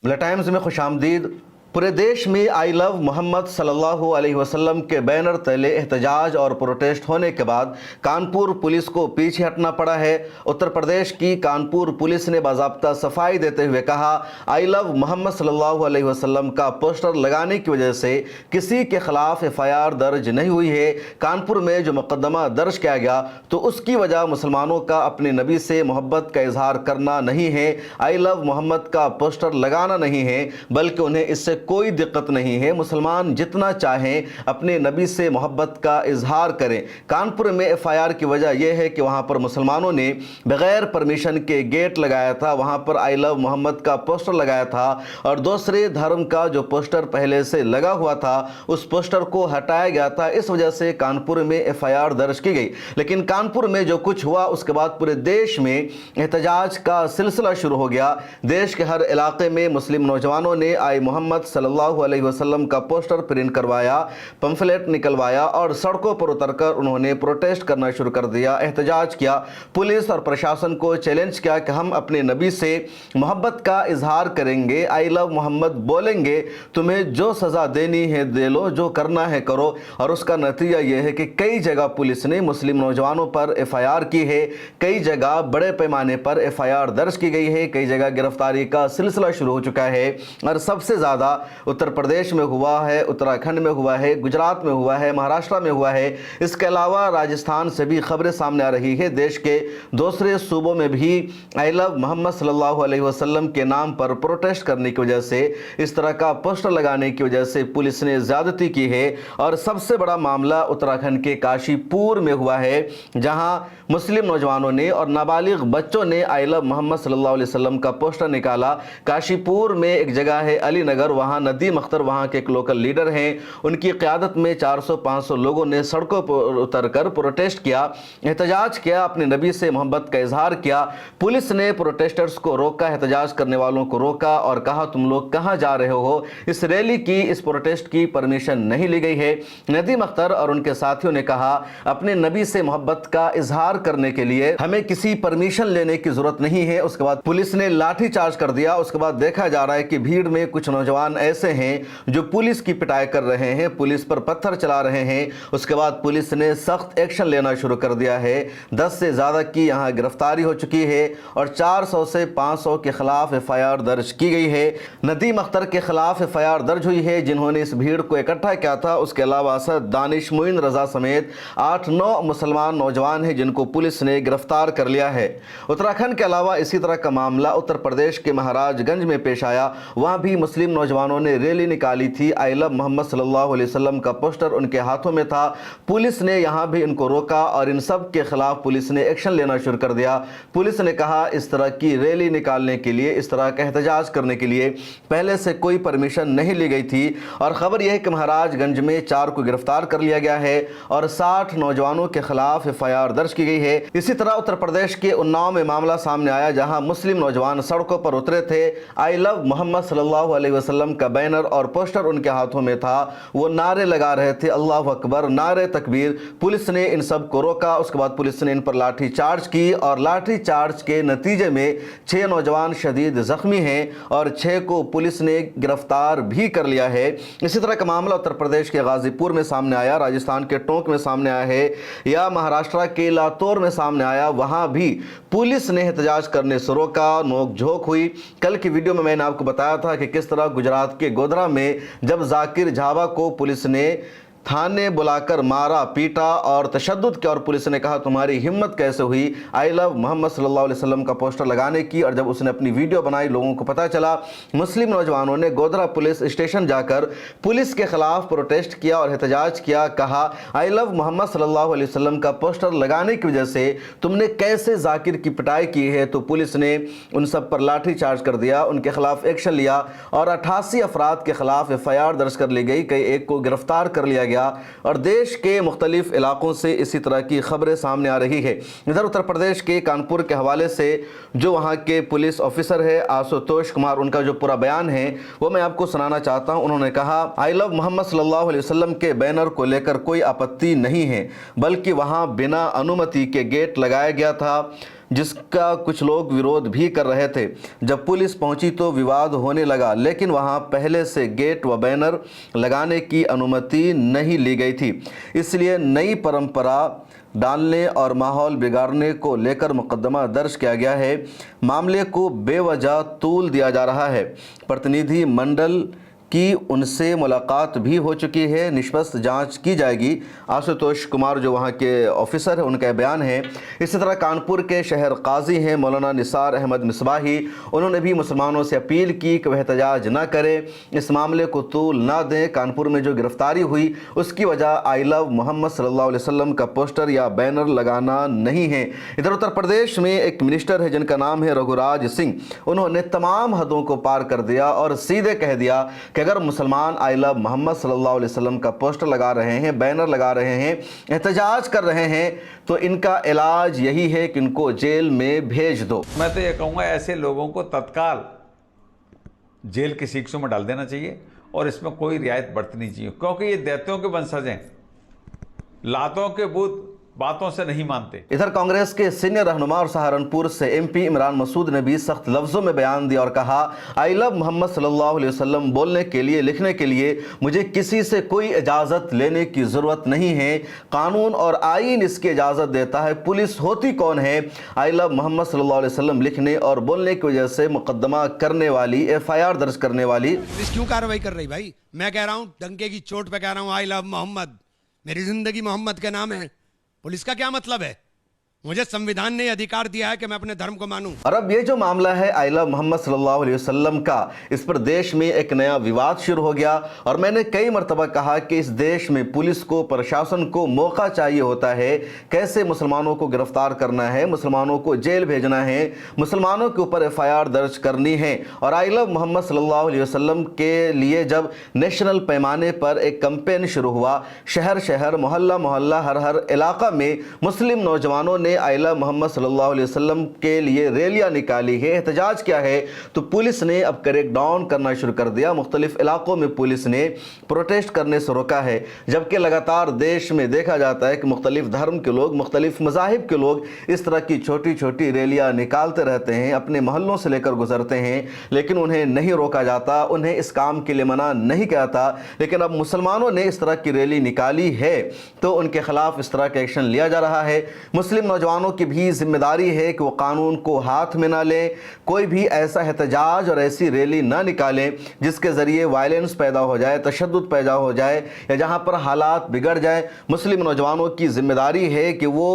मिला टाइम्स में खुश आमदीद। पूरे देश में आई लव मोहम्मद सल्लल्लाहु अलैहि वसल्लम के बैनर तले एहतजाज और प्रोटेस्ट होने के बाद कानपुर पुलिस को पीछे हटना पड़ा है। उत्तर प्रदेश की कानपुर पुलिस ने बाज़ाब्ता सफाई देते हुए कहा, आई लव मोहम्मद सल्लल्लाहु अलैहि वसल्लम का पोस्टर लगाने की वजह से किसी के खिलाफ एफआईआर दर्ज नहीं हुई है। कानपुर में जो मुकदमा दर्ज किया गया तो उसकी वजह मुसलमानों का अपने नबी से मोहब्बत का इजहार करना नहीं है, आई लव मोहम्मद का पोस्टर लगाना नहीं है, बल्कि उन्हें इससे कोई दिक्कत नहीं है। मुसलमान जितना चाहें अपने नबी से मोहब्बत का इजहार करें। कानपुर में एफआईआर की वजह यह है कि वहां पर मुसलमानों ने बगैर परमिशन के गेट लगाया था, वहां पर आई लव मोहम्मद का पोस्टर लगाया था और दूसरे धर्म का जो पोस्टर पहले से लगा हुआ था उस पोस्टर को हटाया गया था। इस वजह से कानपुर में एफआईआर दर्ज की गई। लेकिन कानपुर में जो कुछ हुआ उसके बाद पूरे देश में एहतजाज का सिलसिला शुरू हो गया। देश के हर इलाके में मुस्लिम नौजवानों ने आई मोहम्मद सल्लल्लाहु अलैहि वसल्लम का पोस्टर प्रिंट करवाया, पंफलेट निकलवाया और सड़कों पर उतरकर उन्होंने प्रोटेस्ट करना शुरू कर दिया, एहतजाज किया। पुलिस और प्रशासन को चैलेंज किया कि हम अपने नबी से मोहब्बत का इजहार करेंगे, आई लव मोहम्मद बोलेंगे, तुम्हें जो सज़ा देनी है दे लो, जो करना है करो। और उसका नतीजा यह है कि कई जगह पुलिस ने मुस्लिम नौजवानों पर एफआईआर की है, कई जगह बड़े पैमाने पर एफआईआर दर्ज की गई है, कई जगह गिरफ्तारी का सिलसिला शुरू हो चुका है। और सबसे ज़्यादा उत्तर प्रदेश में हुआ है, उत्तराखंड में हुआ है, गुजरात में हुआ है, महाराष्ट्र में हुआ है। इसके अलावा राजस्थान से भी खबरें सामने आ रही है। देश के दूसरे सूबों में भी आई लव मोहम्मद सल्लल्लाहु अलैहि वसल्लम के नाम पर प्रोटेस्ट करने की वजह से, इस तरह का पोस्टर लगाने की वजह से पुलिस ने ज्यादती की है। और सबसे बड़ा मामला उत्तराखंड के काशीपुर में हुआ है, जहां मुस्लिम नौजवानों ने और नाबालिग बच्चों ने आई लव मोहम्मद सल्लल्लाहु अलैहि वसल्लम का पोस्टर निकाला। काशीपुर में एक जगह है अली नगर, वहां नदीम अख्तर वहां के एक लोकल लीडर हैं, उनकी क़यादत में 400-500 लोगों ने सड़कों पर उतरकर प्रोटेस्ट किया, एहतजाज किया, अपने नबी से मोहब्बत का इजहार किया। पुलिस ने प्रोटेस्टर्स को रोका, एहतजाज करने वालों को रोका और कहा, तुम लोग कहां जा रहे हो? इस रैली की, इस प्रोटेस्ट की परमिशन नहीं ली गई है। नदीम अख्तर और उनके साथियों ने कहा, अपने नबी से मोहब्बत का इजहार करने के लिए हमें किसी परमिशन लेने की जरूरत नहीं है। उसके बाद पुलिस ने लाठी चार्ज कर दिया। उसके बाद देखा जा रहा है कि भीड़ में कुछ नौजवान ऐसे हैं जो पुलिस की पिटाई कर रहे हैं, पुलिस पर पत्थर चला रहे हैं। उसके बाद पुलिस ने सख्त एक्शन लेना शुरू कर दिया है। 10 से ज़्यादा की यहाँ गिरफ्तारी हो चुकी है और 400 से 500 के खिलाफ एफआईआर दर्ज की गई है। नदीम अख्तर के खिलाफ एफआईआर दर्ज हुई है जिन्होंने इस भीड़ को इकट्ठा किया था। उसके अलावा असद, दानिश, मोइन रजा समेत 8-9 मुसलमान नौजवान हैं जिनको पुलिस ने गिरफ्तार कर लिया है। उत्तराखंड के अलावा इसी तरह का मामला उत्तर प्रदेश के महाराजगंज में पेश आया। वहाँ भी मुस्लिम नौजवानों ने रैली निकाली थी, आई लव मोहम्मद सल्लल्लाहु अलैहि वसल्लम का पोस्टर उनके हाथों में था। पुलिस ने यहां भी इनको रोका और इन सब के खिलाफ पुलिस ने एक्शन लेना शुरू कर दिया। पुलिस ने कहा, इस तरह की रैली निकालने के लिए, इस तरह का एहतजाज करने के लिए पहले से कोई परमिशन नहीं ली गई थी। और खबर यह है कि महाराजगंज में 4 को गिरफ्तार कर लिया गया है और 60 नौजवानों के खिलाफ एफआईआर दर्ज की गई है। इसी तरह उत्तर प्रदेश के उन्नाव में मामला सामने आया, जहां मुस्लिम नौजवान सड़कों पर उतरे थे, आई लव मोहम्मद सल्लल्लाहु अलैहि वसल्लम का बैनर और पोस्टर उनके हाथों में था, वो नारे लगा रहे थे, अल्लाहु अकबर, नारे तकबीर। पुलिस ने इन सब को रोका। उसके बाद पुलिस ने इन पर लाठी चार्ज की और लाठी चार्ज के नतीजे में 6 नौजवान शदीद जख्मी हैं और 6 को पुलिस ने गिरफ्तार भी कर लिया है। इसी तरह का मामला उत्तर प्रदेश के गाजीपुर में सामने आया, राजस्थान के टोंक में सामने आया है या महाराष्ट्र के लातूर में सामने आया। वहां भी पुलिस ने एहतजाज करने से रोका, नोक-झोंक हुई। कल की वीडियो में मैंने आपको बताया था कि किस तरह गुजरात के गोधरा में जब जाकिर झावा को पुलिस ने थाने बुलाकर मारा, पीटा और तशद्दुद किया और पुलिस ने कहा, तुम्हारी हिम्मत कैसे हुई आई लव मोहम्मद सल्लल्लाहु अलैहि वसल्लम का पोस्टर लगाने की। और जब उसने अपनी वीडियो बनाई, लोगों को पता चला, मुस्लिम नौजवानों ने गोधरा पुलिस स्टेशन जाकर पुलिस के खिलाफ प्रोटेस्ट किया और एहतजाज किया। कहा, आई लव मोहम्मद सल्लल्लाहु अलैहि वसल्लम का पोस्टर लगाने की वजह से तुमने कैसे जाकिर की पिटाई की है। तो पुलिस ने उन सब पर लाठी चार्ज कर दिया, उनके खिलाफ एक्शन लिया और 88 अफराद के खिलाफ एफआईआर दर्ज कर ली गई, कई एक को गिरफ्तार कर लिया गया। और देश के मुख्तलिफ इलाकों से इसी तरह की खबरें सामने आ रही है। इधर उत्तर प्रदेश के कानपुर के हवाले से जो वहाँ के पुलिस ऑफिसर है आशुतोष कुमार, उनका जो पूरा बयान है वो मैं आपको सुनाना चाहता हूँ। उन्होंने कहा, आई लव मोहम्मद सल्लल्लाहु अलैहि वसल्लम के बैनर को लेकर कोई आपत्ति नहीं है, बल्कि वहाँ बिना अनुमति के गेट लगाया गया था। जिसका कुछ लोग विरोध भी कर रहे थे। जब पुलिस पहुंची तो विवाद होने लगा, लेकिन वहां पहले से गेट व बैनर लगाने की अनुमति नहीं ली गई थी, इसलिए नई परंपरा डालने और माहौल बिगाड़ने को लेकर मुकदमा दर्ज किया गया है। मामले को बेवजह तूल दिया जा रहा है। प्रतिनिधि मंडल की उनसे मुलाकात भी हो चुकी है, निष्पक्ष जांच की जाएगी। आशुतोष कुमार जो वहाँ के ऑफिसर है, उनका बयान है। इसी तरह कानपुर के शहर काजी हैं मौलाना निसार अहमद मिसबाही, उन्होंने भी मुसलमानों से अपील की कि वह एहतजाज न करें, इस मामले को तूल ना दें। कानपुर में जो गिरफ्तारी हुई उसकी वजह आई लव मोहम्मद सल्लल्लाहु अलैहि वसल्लम का पोस्टर या बैनर लगाना नहीं है। इधर उत्तर प्रदेश में एक मिनिस्टर है जिनका नाम है रघुराज सिंह, उन्होंने तमाम हदों को पार कर दिया और सीधे कह दिया कि अगर मुसलमान आई लव मोहम्मद सल्लल्लाहु अलैहि वसल्लम का पोस्टर लगा रहे हैं, बैनर लगा रहे हैं, एहतजाज कर रहे हैं, तो इनका इलाज यही है कि इनको जेल में भेज दो। मैं तो ये कहूँगा ऐसे लोगों को तत्काल जेल की शिक्षों में डाल देना चाहिए और इसमें कोई रियायत बरतनी चाहिए, क्योंकि ये दैत्यों के वंशज हैं, लातों के भूत बातों से नहीं मानते। इधर कांग्रेस के सीनियर रहनुमा और सहारनपुर से एमपी इमरान मसूद ने भी सख्त लफ्जों में बयान दिया और कहा, आई लव मोहम्मद सल्लल्लाहु अलैहि वसल्लम बोलने के लिए, लिखने के लिए मुझे किसी से कोई इजाज़त लेने की ज़रूरत नहीं है। कानून और आईन इसकी इजाज़त देता है। पुलिस होती कौन है आई लव मोहम्मद सल्लल्लाहु अलैहि वसल्लम लिखने और बोलने की वजह से मुकदमा करने वाली, FIR दर्ज करने वाली। पुलिस क्यों कार्रवाई कर रही भाई? मैं कह रहा हूँ, डंके की चोट पे कह रहा हूँ, आई लव मोहम्मद, मेरी जिंदगी मोहम्मद के नाम है। पुलिस का क्या मतलब है? मुझे संविधान ने अधिकार दिया है कि मैं अपने धर्म को मानूं। और अब ये जो मामला है आई लव मोहम्मद सल्लल्लाहु अलैहि वसल्लम का, इस पर देश में एक नया विवाद शुरू हो गया। और मैंने कई मरतबा कहा कि इस देश में पुलिस को, प्रशासन को मौका चाहिए होता है कैसे मुसलमानों को गिरफ्तार करना है, मुसलमानों को जेल भेजना है, मुसलमानों के ऊपर FIR दर्ज करनी है। और आई लव मोहम्मद सल्लल्लाहु अलैहि वसल्लम के लिए जब नेशनल पैमाने पर एक कैंपेन शुरू हुआ, शहर शहर, मोहल्ला मोहल्ला, हर इलाका में मुस्लिम नौजवानों ने आई लव मोहम्मद सल्लल्लाहु अलैहि वसल्लम के लिए रैलियां निकाली है, एहतजाज किया है, तो पुलिस ने अब क्रैक डाउन करना शुरू कर दिया। मुख्तलिफ इलाकों में पुलिस ने प्रोटेस्ट करने से रोका है, जबकि लगातार देश में देखा जाता है कि मुख्तलिफ धर्म के लोग, मुख्तलिफ मज़ाहिब के लोग इस तरह की छोटी छोटी रैलियां निकालते रहते हैं, अपने मोहल्लों से लेकर गुजरते हैं, लेकिन उन्हें नहीं रोका जाता, उन्हें इस काम के लिए मना नहीं किया था। लेकिन अब मुसलमानों ने इस तरह की रैली निकाली है तो उनके खिलाफ इस तरह का एक्शन लिया जा रहा है। मुस्लिम नौजवानों की भी जिम्मेदारी है कि वो कानून को हाथ में ना लें, कोई भी ऐसा एहतजाज और ऐसी रैली ना निकालें जिसके ज़रिए वायलेंस पैदा हो जाए, तशद्दुद पैदा हो जाए या जहाँ पर हालात बिगड़ जाए। मुस्लिम नौजवानों की जिम्मेदारी है कि वो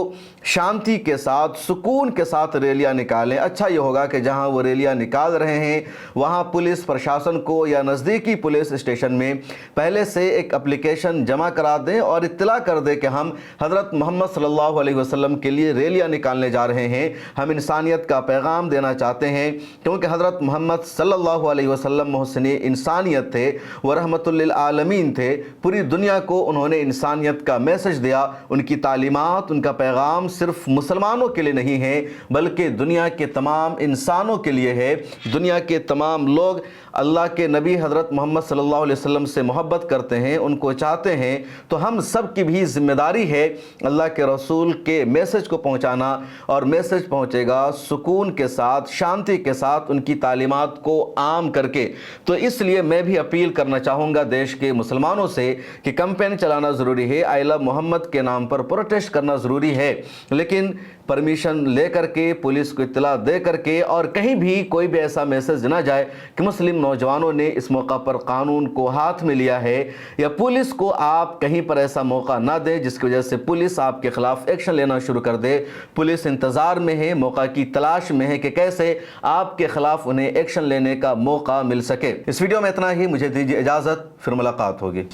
शांति के साथ, सुकून के साथ रैलियाँ निकालें। अच्छा ये होगा कि जहाँ वो रैलियाँ निकाल रहे हैं वहाँ पुलिस प्रशासन को या नज़दीकी पुलिस स्टेशन में पहले से एक एप्लीकेशन जमा करा दें और इत्तला कर दें कि हम हज़रत मोहम्मद सल्लल्लाहु अलैहि वसल्लम के लिए रैलियाँ निकालने जा रहे हैं, हम इंसानियत का पैगाम देना चाहते हैं, क्योंकि हज़रत मोहम्मद सल्लल्लाहु अलैहि वसल्लम मोहसिने इंसानियत थे, वह रहमतुल लिल आलमीन थे। पूरी दुनिया को उन्होंने इंसानियत का मैसेज दिया। उनकी तालीमात, उनका पैगाम सिर्फ मुसलमानों के लिए नहीं है बल्कि दुनिया के तमाम इंसानों के लिए है। दुनिया के तमाम लोग अल्लाह के नबी हज़रत मोहम्मद सल्लल्लाहु अलैहि वसल्लम से मोहब्बत करते हैं, उनको चाहते हैं, तो हम सब की भी जिम्मेदारी है अल्लाह के रसूल के मैसेज को पहुंचाना। और मैसेज पहुंचेगा सुकून के साथ, शांति के साथ, उनकी तालीमात को आम करके। तो इसलिए मैं भी अपील करना चाहूँगा देश के मुसलमानों से कि कैंपेन चलाना ज़रूरी है, आई लव मोहम्मद के नाम पर प्रोटेस्ट करना ज़रूरी है, लेकिन परमिशन ले करके, पुलिस को इत्तला दे करके, और कहीं भी कोई भी ऐसा मैसेज ना जाए कि मुस्लिम नौजवानों ने इस मौका पर कानून को हाथ में लिया है, या पुलिस को आप कहीं पर ऐसा मौका ना दें जिसकी वजह से पुलिस आपके खिलाफ एक्शन लेना शुरू कर दे। पुलिस इंतज़ार में है, मौका की तलाश में है कि कैसे आपके खिलाफ उन्हें एक्शन लेने का मौका मिल सके। इस वीडियो में इतना ही, मुझे दीजिए इजाज़त, फिर मुलाकात होगी।